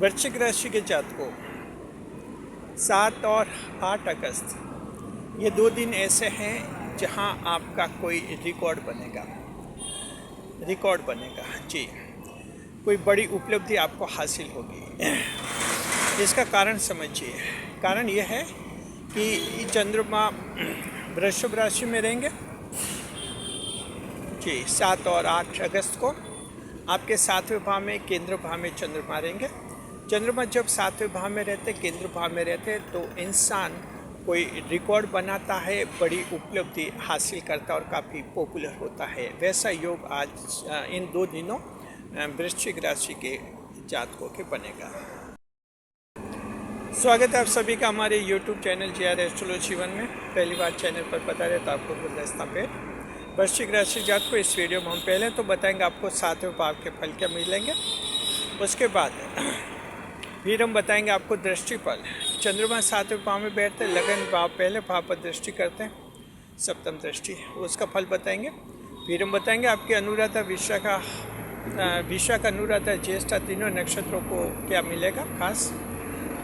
वृश्चिक राशि के जातकों 7 और 8 अगस्त ये 2 दिन ऐसे हैं जहां आपका कोई रिकॉर्ड बनेगा जी। कोई बड़ी उपलब्धि आपको हासिल होगी। इसका कारण समझिए। कारण यह है कि चंद्रमा वृषभ राशि में रहेंगे जी। 7 और 8 अगस्त को आपके 7वें भाव में केंद्र भाव में चंद्रमा रहेंगे। चंद्रमा जब 7वें भाव में रहते, केंद्र भाव में रहते, तो इंसान कोई रिकॉर्ड बनाता है, बड़ी उपलब्धि हासिल करता है और काफ़ी पॉपुलर होता है। वैसा योग आज इन 2 दिनों वृश्चिक राशि के जातकों के बनेगा। स्वागत है आप सभी का हमारे YouTube channel JR astrology one में। पहली बार चैनल पर पता रहे तो आपको गुलदस्ता पे वृश्चिक राशि जात को इस वीडियो में हम पहले तो बताएंगे आपको 7वें भाव के फल क्या मिलेंगे। उसके बाद फिर हम बताएंगे आपको दृष्टिफल। चंद्रमा 7वें भाव में बैठते, लगन भाव पहले भाव पर दृष्टि करते हैं, सप्तम दृष्टि, उसका फल बताएंगे। फिर हम बताएंगे आपके अनुराधा विशाखा अनुराधा ज्येष्ठा तीनों नक्षत्रों को क्या मिलेगा खास।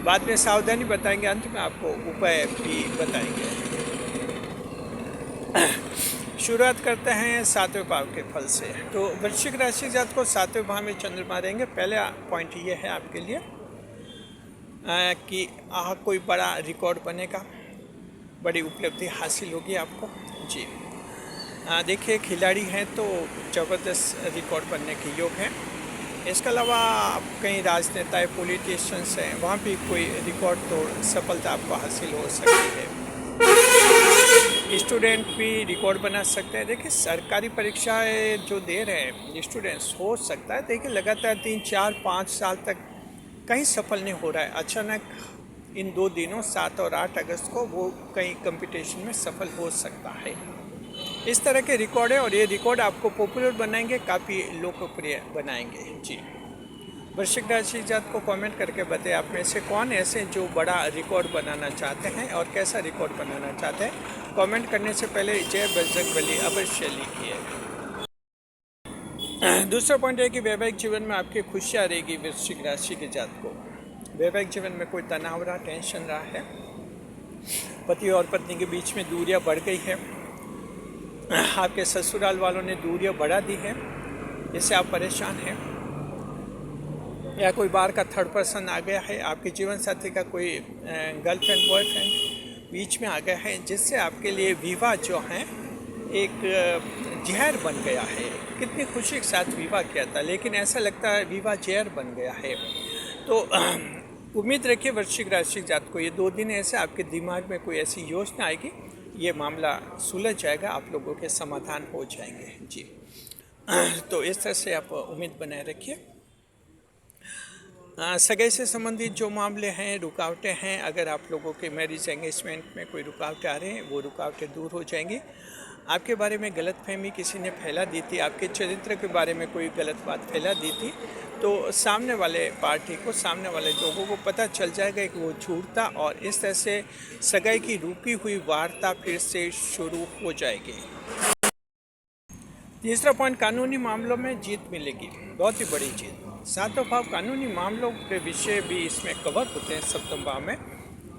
बाद में सावधानी बताएंगे, अंत में आपको उपाय भी बताएंगे। शुरुआत करते हैं 7वें भाव के फल से। तो वृश्चिक राशि जात को 7वें भाव में चंद्रमा रहेंगे। पहला पॉइंट ये है आपके लिए कि कोई बड़ा रिकॉर्ड बनेगा, बड़ी उपलब्धि हासिल होगी आपको जी। देखिए खिलाड़ी हैं तो ज़बरदस्त रिकॉर्ड बनने के योग हैं। इसके अलावा आप कहीं राजनेता है, पॉलिटिशियंस हैं, वहाँ भी कोई रिकॉर्ड तो सफलता आपको हासिल हो सकती है। स्टूडेंट भी रिकॉर्ड बना सकते हैं। देखिए सरकारी परीक्षाएं जो दे रहे हैं स्टूडेंट्स, हो सकता है देखिए लगातार 3, 4, 5 साल तक कहीं सफल नहीं हो रहा है, अचानक इन 2 दिनों 7 और 8 अगस्त को वो कहीं कंपटीशन में सफल हो सकता है। इस तरह के रिकॉर्ड है और ये रिकॉर्ड आपको पॉपुलर बनाएंगे, काफ़ी लोकप्रिय बनाएंगे जी। वृश्चिक राशि जात को कमेंट करके बताएं आप में से कौन ऐसे जो बड़ा रिकॉर्ड बनाना चाहते हैं और कैसा रिकॉर्ड बनाना चाहते हैं। कमेंट करने से पहले जय बजरंगबली अवश्य लिखिए। दूसरा पॉइंट है कि वैवाहिक जीवन में आपकी खुशियाँ रहेगी। वृश्चिक राशि के जात को वैवाहिक जीवन में कोई तनाव रहा, टेंशन रहा है, पति और पत्नी के बीच में दूरियां बढ़ गई है, आपके ससुराल वालों ने दूरियां बढ़ा दी है, इससे आप परेशान हैं, या कोई बाहर का थर्ड पर्सन आ गया है, आपके जीवन साथी का कोई गर्लफ्रेंड बॉयफ्रेंड बीच में आ गया है, जिससे आपके लिए विवाह जो है एक जहर बन गया है। कितनी खुशी के साथ विवाह किया था, लेकिन ऐसा लगता है विवाह जहर बन गया है। तो उम्मीद रखिए वृश्चिक राशि जात को ये 2 दिन ऐसे आपके दिमाग में कोई ऐसी योजना आएगी, ये मामला सुलझ जाएगा, आप लोगों के समाधान हो जाएंगे जी। तो इस तरह से आप उम्मीद बनाए रखिए। सगाई से संबंधित जो मामले हैं, रुकावटें हैं, अगर आप लोगों के मैरिज एंगेजमेंट में कोई रुकावटें आ रही हैं, वो रुकावटें दूर हो जाएंगी। आपके बारे में गलतफहमी किसी ने फैला दी थी, आपके चरित्र के बारे में कोई गलत बात फैला दी थी, तो सामने वाले पार्टी को, सामने वाले लोगों को पता चल जाएगा कि वो झूठ था, और इस तरह से सगाई की रुकी हुई वार्ता फिर से शुरू हो जाएगी। तीसरा पॉइंट, कानूनी मामलों में जीत मिलेगी, बहुत ही बड़ी जीत। 7वां भाव कानूनी मामलों के विषय भी इसमें कवर होते हैं। 7वें भाव में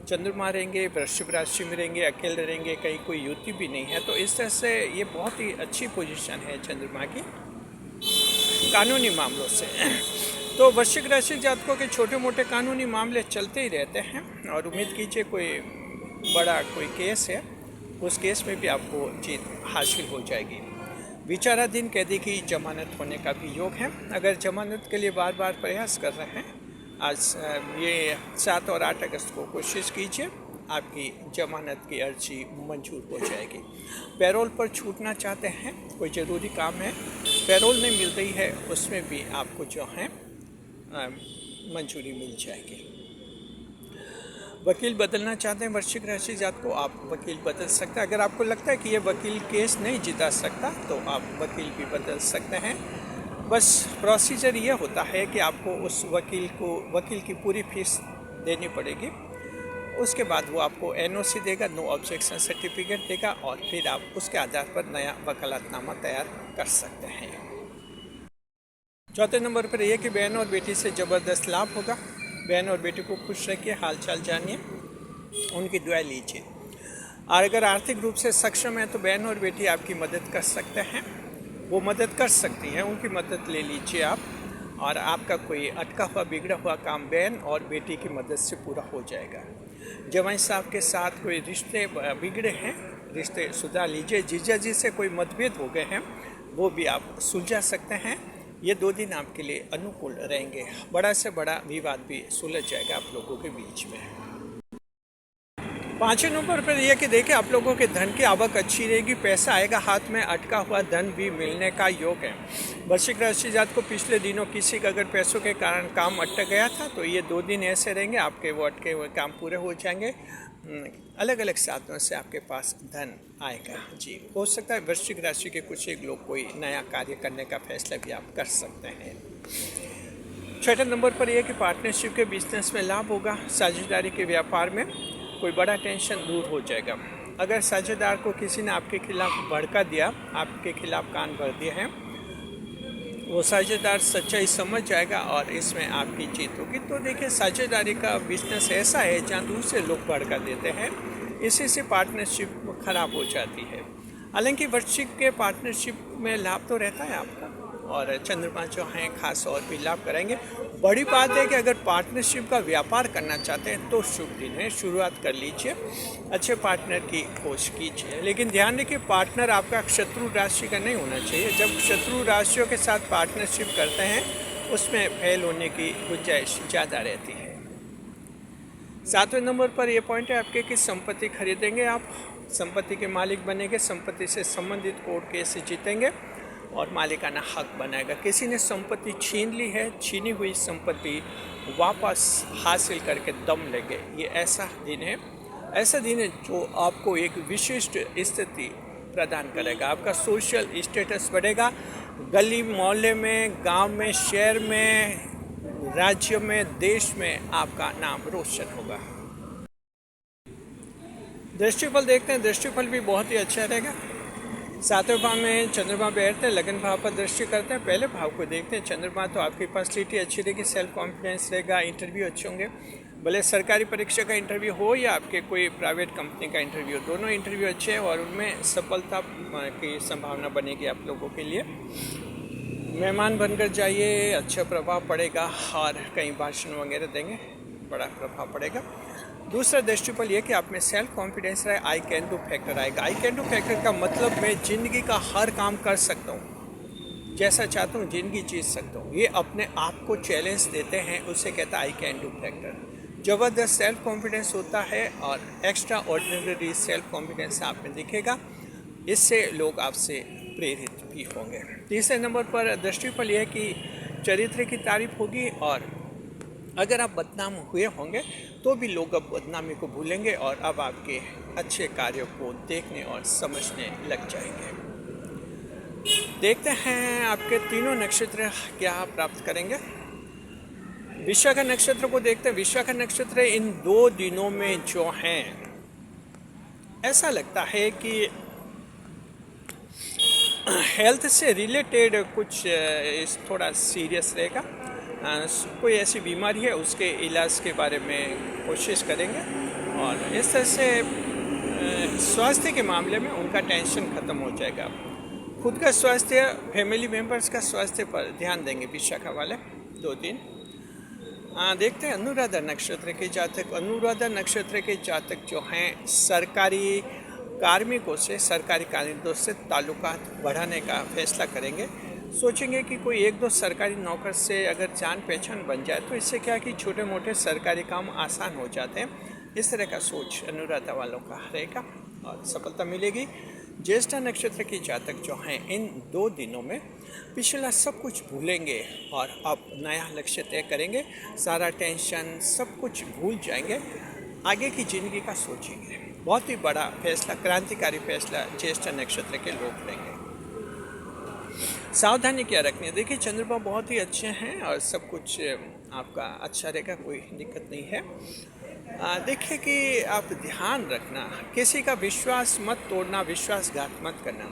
चंद्रमा रहेंगे, वृश्चिक राशि में रहेंगे, अकेले रहेंगे, कहीं कोई युति भी नहीं है, तो इस तरह से ये बहुत ही अच्छी पोजीशन है चंद्रमा की कानूनी मामलों से। तो वृश्चिक राशि जातकों के छोटे मोटे कानूनी मामले चलते ही रहते हैं, और उम्मीद कीजिए कोई बड़ा कोई केस है, उस केस में भी आपको जीत हासिल हो जाएगी। विचाराधीन कैदी की जमानत होने का भी योग है। अगर जमानत के लिए बार बार प्रयास कर रहे हैं, आज ये 7 और 8 अगस्त को कोशिश कीजिए, आपकी जमानत की अर्जी मंजूर हो जाएगी। पैरोल पर छूटना चाहते हैं, कोई ज़रूरी काम है, पैरोल नहीं मिल रही है, उसमें भी आपको जो है मंजूरी मिल जाएगी। वकील बदलना चाहते हैं वृश्चिक राशि जात को, आप वकील बदल सकते हैं। अगर आपको लगता है कि ये वकील केस नहीं जिता सकता, तो आप वकील भी बदल सकते हैं। बस प्रोसीजर ये होता है कि आपको उस वकील की पूरी फीस देनी पड़ेगी। उसके बाद वो आपको NOC देगा, नो ऑब्जेक्शन सर्टिफिकेट देगा, और फिर आप उसके आधार पर नया वकालतनामा तैयार कर सकते हैं। चौथे नंबर पर यह कि बहन और बेटी से ज़बरदस्त लाभ होगा। बहन और बेटी को खुश रखिए, हाल चाल जानिए, उनकी दुआ लीजिए। और अगर आर्थिक रूप से सक्षम है तो बहन और बेटी आपकी मदद कर सकते हैं, वो मदद कर सकती हैं, उनकी मदद ले लीजिए आप, और आपका कोई अटका हुआ बिगड़ा हुआ काम बहन और बेटी की मदद से पूरा हो जाएगा। जवाई साहब के साथ कोई रिश्ते बिगड़े हैं, रिश्ते सुधार लीजिए। जीजा जी से कोई मतभेद हो गए हैं, वो भी आप सुलझा सकते हैं। ये 2 दिन आपके लिए अनुकूल रहेंगे। बड़ा से बड़ा विवाद भी सुलझ जाएगा आप लोगों के बीच में। 5वें नंबर पर यह कि देखिए आप लोगों के धन की आवक अच्छी रहेगी, पैसा आएगा हाथ में, अटका हुआ धन भी मिलने का योग है। वृश्चिक राशि जात को पिछले दिनों किसी का अगर पैसों के कारण काम अटक गया था तो ये 2 दिन ऐसे रहेंगे, आपके वो अटके हुए काम पूरे हो जाएंगे। अलग अलग साधनों से आपके पास धन आएगा जी। हो सकता है वृश्चिक राशि के कुछ एक लोग कोई नया कार्य करने का फैसला भी आप कर सकते हैं। 6वें नंबर पर यह कि पार्टनरशिप के बिजनेस में लाभ होगा। साझेदारी के व्यापार में कोई बड़ा टेंशन दूर हो जाएगा। अगर साझेदार को किसी ने आपके खिलाफ भड़का दिया, आपके खिलाफ कान भर दिए हैं, वो साझेदार सच्चाई समझ जाएगा और इसमें आपकी जीत होगी। तो देखिए साझेदारी का बिजनेस ऐसा है जहाँ दूसरे लोग भड़का देते हैं, इसी से पार्टनरशिप खराब हो जाती है। हालांकि वृश्चिक के पार्टनरशिप में लाभ तो रहता है आपका, और चंद्रमा जो हैं खास और भी लाभ कराएंगे। बड़ी बात है कि अगर पार्टनरशिप का व्यापार करना चाहते हैं तो शुभ दिन है, शुरुआत कर लीजिए, अच्छे पार्टनर की खोज कीजिए। लेकिन ध्यान रखिए पार्टनर आपका शत्रु राशि का नहीं होना चाहिए। जब शत्रु राशियों के साथ पार्टनरशिप करते हैं उसमें फेल होने की गुंजाइश ज़्यादा रहती है। 7वें नंबर पर यह पॉइंट है आपके कि संपत्ति खरीदेंगे, आप संपत्ति के मालिक बनेंगे, संपत्ति से संबंधित कोर्ट केस जीतेंगे और मालिकाना हक बनाएगा। किसी ने संपत्ति छीन ली है, छीनी हुई संपत्ति वापस हासिल करके दम लेंगे। ये ऐसा दिन है जो आपको एक विशिष्ट स्थिति प्रदान करेगा। आपका सोशल स्टेटस बढ़ेगा, गली मोहल्ले में, गांव में, शहर में, राज्य में, देश में आपका नाम रोशन होगा। दृष्टिफल देखते हैं, दृष्टिफल भी बहुत ही अच्छा रहेगा। 7वें भाव में चंद्रमा बैठते हैं, लगन भाव पर दृष्टि करते हैं। पहले भाव को देखते हैं, चंद्रमा तो आपकी पर्सनैलिटी अच्छी रहेगी, सेल्फ कॉन्फिडेंस रहेगा, इंटरव्यू अच्छे होंगे। भले सरकारी परीक्षा का इंटरव्यू हो या आपके कोई प्राइवेट कंपनी का इंटरव्यू, दोनों इंटरव्यू अच्छे हैं और उनमें सफलता की संभावना बनेगी आप लोगों के लिए। मेहमान बनकर जाइए, अच्छा प्रभाव पड़ेगा, और कहीं भाषण वगैरह देंगे, बड़ा प्रभाव पड़ेगा। दूसरा दृष्टिफल ये कि आप में सेल्फ कॉन्फिडेंस रहे, आई कैन डू फैक्टर आएगा। आई कैन डू फैक्टर का मतलब मैं ज़िंदगी का हर काम कर सकता हूँ, जैसा चाहता हूँ ज़िंदगी जी सकता हूँ, ये अपने आप को चैलेंज देते हैं, उसे कहता है आई कैन डू फैक्टर। ज़बरदस्त सेल्फ कॉन्फिडेंस होता है और एक्स्ट्रा ऑर्डिनरी सेल्फ कॉन्फिडेंस आप में दिखेगा, इससे लोग आपसे प्रेरित भी होंगे। तीसरे नंबर पर दृष्टिफल यह कि चरित्र की तारीफ होगी, और अगर आप बदनाम हुए होंगे तो भी लोग अब बदनामी को भूलेंगे और अब आपके अच्छे कार्यों को देखने और समझने लग जाएंगे। देखते हैं आपके तीनों नक्षत्र क्या प्राप्त करेंगे। विशाखा नक्षत्र को देखते हैं। विशाखा नक्षत्र इन 2 दिनों में जो हैं, ऐसा लगता है कि हेल्थ से रिलेटेड कुछ थोड़ा सीरियस रहेगा। कोई ऐसी बीमारी है उसके इलाज के बारे में कोशिश करेंगे, और इस तरह से स्वास्थ्य के मामले में उनका टेंशन ख़त्म हो जाएगा। खुद का स्वास्थ्य, फैमिली मेम्बर्स का स्वास्थ्य पर ध्यान देंगे विशाखा वाले 2 दिन। देखते हैं अनुराधा नक्षत्र के जातक। अनुराधा नक्षत्र के जातक जो हैं सरकारी कार्मिकों से, सरकारी कार्मिकों से ताल्लुकात बढ़ाने का फैसला करेंगे। सोचेंगे कि कोई 1-2 सरकारी नौकर से अगर जान पहचान बन जाए तो इससे क्या कि छोटे मोटे सरकारी काम आसान हो जाते हैं। इस तरह का सोच अनुराधा वालों का रहेगा और सफलता मिलेगी। ज्येष्ठा नक्षत्र के जातक जो हैं इन 2 दिनों में पिछला सब कुछ भूलेंगे और अब नया लक्ष्य तय करेंगे। सारा टेंशन सब कुछ भूल जाएंगे, आगे की ज़िंदगी का सोचेंगे। बहुत ही बड़ा फैसला, क्रांतिकारी फैसला ज्येष्ठा नक्षत्र के लोग लेंगे। सावधानी क्या रखनी है। देखिए चंद्रमा बहुत ही अच्छे हैं और सब कुछ आपका अच्छा रहेगा, कोई दिक्कत नहीं है। देखिए कि आप ध्यान रखना, किसी का विश्वास मत तोड़ना, विश्वासघात मत करना।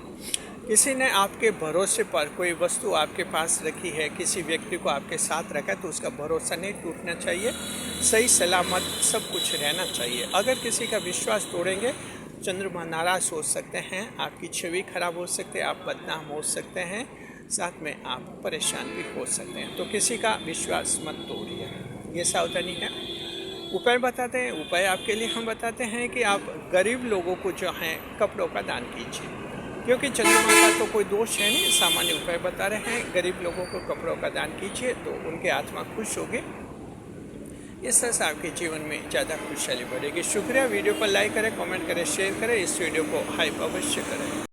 किसी ने आपके भरोसे पर कोई वस्तु आपके पास रखी है, किसी व्यक्ति को आपके साथ रखा है, तो उसका भरोसा नहीं टूटना चाहिए, सही सलामत सब कुछ रहना चाहिए। अगर किसी का विश्वास तोड़ेंगे, चंद्रमा नाराज़ हो सकते हैं, आपकी छवि खराब हो सकती है, आप बदनाम हो सकते हैं, साथ में आप परेशान भी हो सकते हैं। तो किसी का विश्वास मत तोड़िए, ये सावधानी है। उपाय बताते हैं, उपाय आपके लिए हम बताते हैं कि आप गरीब लोगों को जो हैं कपड़ों का दान कीजिए, क्योंकि चंद्रमा का तो कोई दोष है नहीं। सामान्य उपाय बता रहे हैं, गरीब लोगों को कपड़ों का दान कीजिए तो उनके आत्मा खुश होगी। इस तरह से आपके जीवन में ज़्यादा खुशहाली बढ़ेगी। शुक्रिया। वीडियो पर लाइक करें, कमेंट करें, शेयर करें, इस वीडियो को हाइप अवश्य करें।